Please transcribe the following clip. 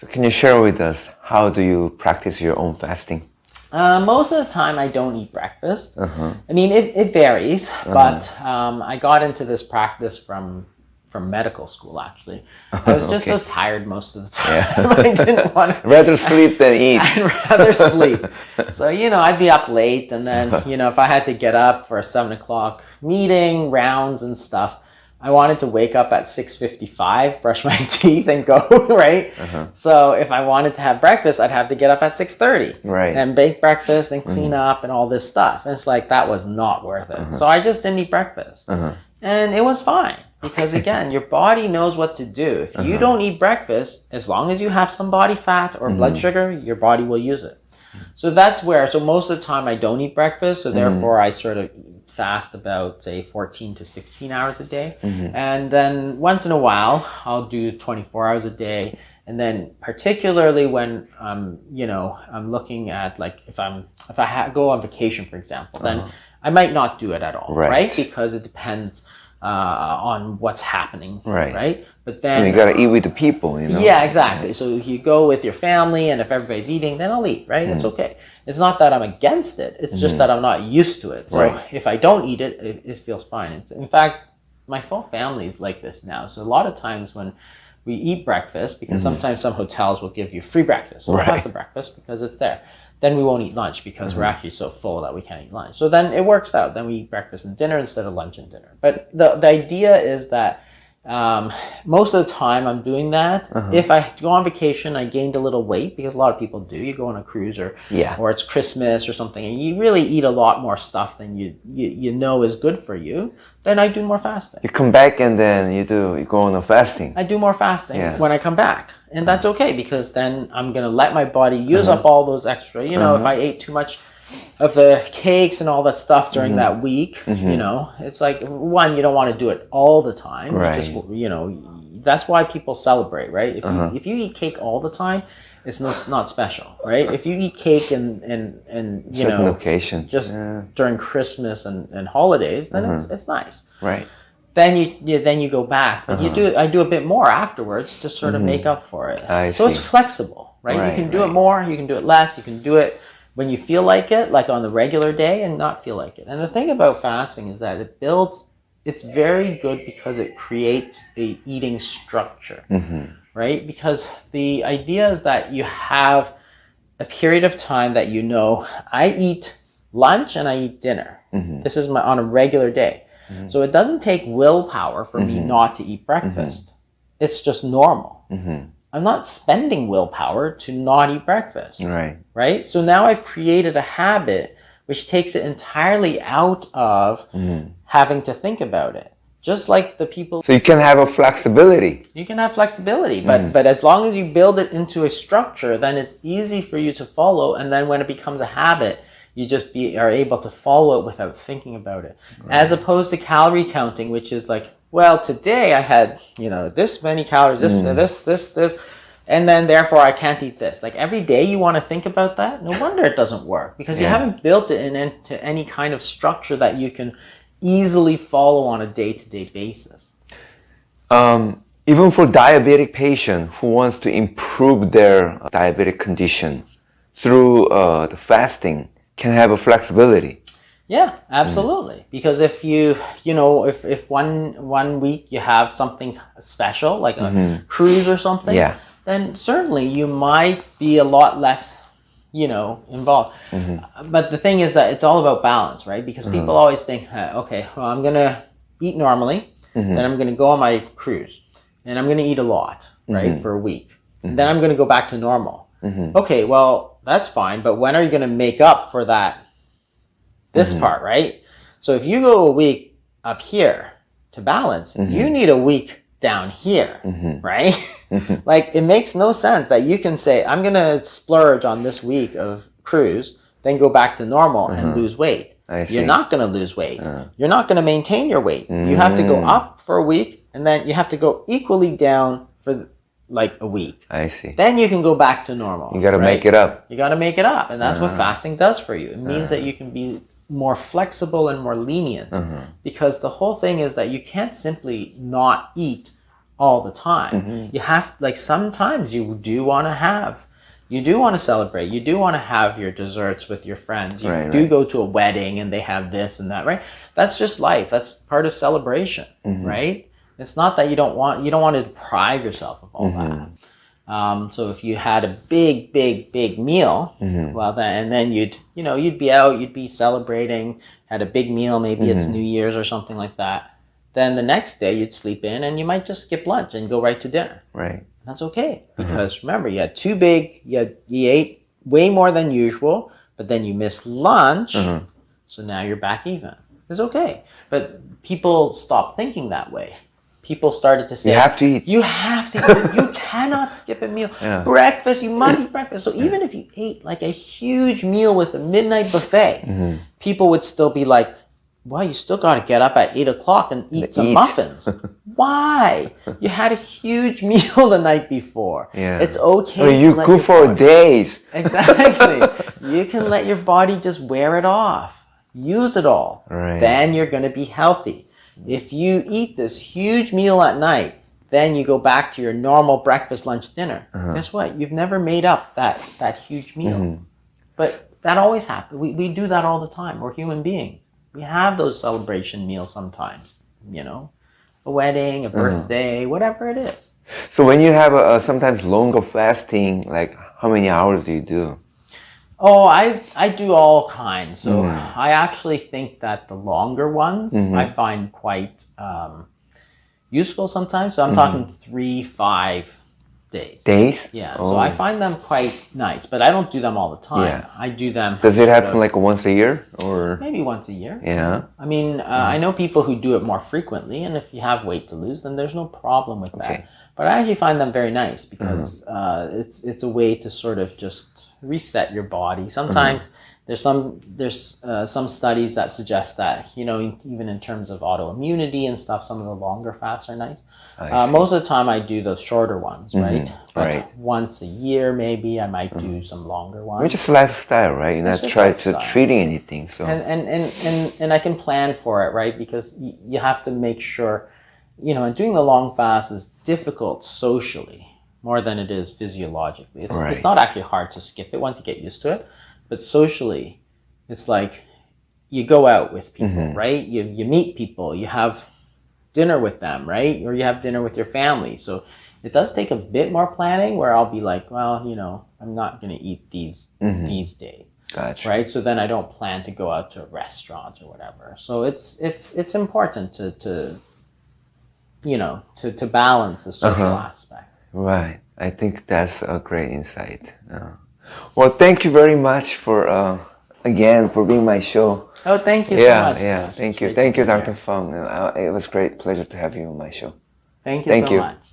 So can you share with us, how do you practice your own fasting? Most of the time, I don't eat breakfast. I mean, it varies, but I got into this practice from medical school, actually. I was just so tired most of the time. I didn't want to... Rather sleep than eat. I'd rather sleep. So, I'd be up late, and then, if I had to get up for a 7 o'clock meeting, rounds and stuff, I wanted to wake up at 6:55, brush my teeth and go, right? So if I wanted to have breakfast, I'd have to get up at 6:30. Right. And bake breakfast and clean up and all this stuff. And it's like, that was not worth it. So I just didn't eat breakfast. And it was fine. Because again, your body knows what to do. If you don't eat breakfast, as long as you have some body fat or blood sugar, your body will use it. So that's where, most of the time I don't eat breakfast. So therefore I sort of fast about, say, 14 to 16 hours a day. And then once in a while, I'll do 24 hours a day. And then particularly when, I'm looking at, like, if I go on vacation, for example, then I might not do it at all, right? Because it depends on what's happening, right? But then you gotta eat with the people, Yeah, exactly. So you go with your family, and if everybody's eating, then I'll eat, right? It's okay. It's not that I'm against it. It's just that I'm not used to it. So if I don't eat it, it feels fine. In fact, my whole family is like this now. So a lot of times when we eat breakfast, because sometimes some hotels will give you free breakfast. So we'll have the breakfast because it's there. Then we won't eat lunch because we're actually so full that we can't eat lunch. So then it works out. Then we eat breakfast and dinner instead of lunch and dinner. But the idea is that most of the time I'm doing that. If I go on vacation, I gained a little weight, because a lot of people do. You go on a cruise or it's Christmas or something, and you really eat a lot more stuff than you know is good for you. Then I do more fasting. You come back and then you go on a fasting. I do more fasting when I come back. And that's okay, because then I'm going to let my body use up all those extra. If I ate too much of the cakes and all that stuff during that week, it's like, one, you don't want to do it all the time. Just, that's why people celebrate, right? If you eat cake all the time, it's not special, right? If you eat cake and occasion, just during Christmas and holidays, then it's nice. Right. Then you go back, but I do a bit more afterwards to sort of make up for it. So it's flexible, right? You can do it more, you can do it less, you can do it when you feel like it, like on the regular day, and not feel like it. And the thing about fasting is that it's very good because it creates a eating structure, right? Because the idea is that you have a period of time that I eat lunch and I eat dinner. This is on a regular day. So it doesn't take willpower for me not to eat breakfast. It's just normal. I'm not spending willpower to not eat breakfast. Right? So now I've created a habit which takes it entirely out of having to think about it. Just like the people... So you can have a flexibility. You can have flexibility, but as long as you build it into a structure, then it's easy for you to follow. And then when it becomes a habit, you just are able to follow it without thinking about it. As opposed to calorie counting, which is like, well, today I had, this many calories, this, and then therefore I can't eat this. Like every day you want to think about that? No wonder it doesn't work, because you haven't built it into any kind of structure that you can easily follow on a day-to-day basis. Even for diabetic patient who wants to improve their diabetic condition through the fasting, can have a flexibility. Yeah, absolutely. Because if if one week you have something special, like a cruise or something, then certainly you might be a lot less, involved. But the thing is that it's all about balance, right? Because people always think, okay, well, I'm going to eat normally, then I'm going to go on my cruise, and I'm going to eat a lot, right, for a week. And then I'm going to go back to normal. Okay, well, that's fine, but when are you going to make up for this part, right? So if you go a week up here to balance, you need a week down here, right? Like, it makes no sense that you can say, I'm going to splurge on this week of cruise, then go back to normal and lose weight. You're not going to lose weight. You're not going to maintain your weight. You have to go up for a week, and then you have to go equally down for like a week. I see. Then you can go back to normal. You got to make it up. You got to make it up. And that's what fasting does for you. It means that you can be more flexible and more lenient, because the whole thing is that you can't simply not eat all the time. You have, like, sometimes you do want to celebrate. You do want to have your desserts with your friends. You do go to a wedding and they have this and that, right? That's just life. That's part of celebration, right? It's not that you don't want to deprive yourself of all that. So if you had a big meal, well then you'd be out, you'd be celebrating, had a big meal, maybe it's New Year's or something like that. Then the next day you'd sleep in and you might just skip lunch and go right to dinner. Right. That's okay, because remember, you had you ate way more than usual, but then you missed lunch, so now you're back even. It's okay. But people stopped thinking that way. People started to say, you have to eat. You have to eat. You cannot skip a meal. Yeah. Breakfast, you must eat breakfast. So even if you ate like a huge meal with a midnight buffet, people would still be like, well, you still got to get up at 8 o'clock and eat some muffins. Why? You had a huge meal the night before. Yeah. It's okay. Oh, you cook for days. Exactly. You can let your body just wear it off. Use it all. Right. Then you're going to be healthy. If you eat this huge meal at night, then you go back to your normal breakfast, lunch, dinner. Guess what? You've never made up that huge meal. But that always happens. We do that all the time. We're human beings. We have those celebration meals sometimes, a wedding, a birthday, whatever it is. So when you have a sometimes longer fasting, like how many hours do you do? Oh, I do all kinds. So I actually think that the longer ones I find quite useful sometimes. So I'm talking 3-5 days. Days? Yeah. Oh. So I find them quite nice, but I don't do them all the time. Yeah. I do them. Does it happen like once a year or? Maybe once a year. Yeah. I mean, I know people who do it more frequently, and if you have weight to lose, then there's no problem with that. But I actually find them very nice because it's a way to sort of just reset your body. Sometimes there's some studies that suggest that, even in terms of autoimmunity and stuff, some of the longer fasts are nice. Most of the time I do the shorter ones, right? But once a year maybe I might do some longer ones. It's just lifestyle, right? You're not trying to treating anything. So and I can plan for it, right? Because you have to make sure, and doing the long fast is difficult socially more than it is physiologically. It's not actually hard to skip it once you get used to it. But socially, it's like you go out with people, right? You meet people, you have dinner with them, right? Or you have dinner with your family. So it does take a bit more planning where I'll be like, well, I'm not going to eat these days. Gotcha. Right? So then I don't plan to go out to a restaurant or whatever. So it's important to balance the social aspect. Right. I think that's a great insight. Well, thank you very much for being my show. Oh, thank you so much. Yeah, thank you. Thank you, Dr. Fung. It was a great pleasure to have you on my show. Thank you so much.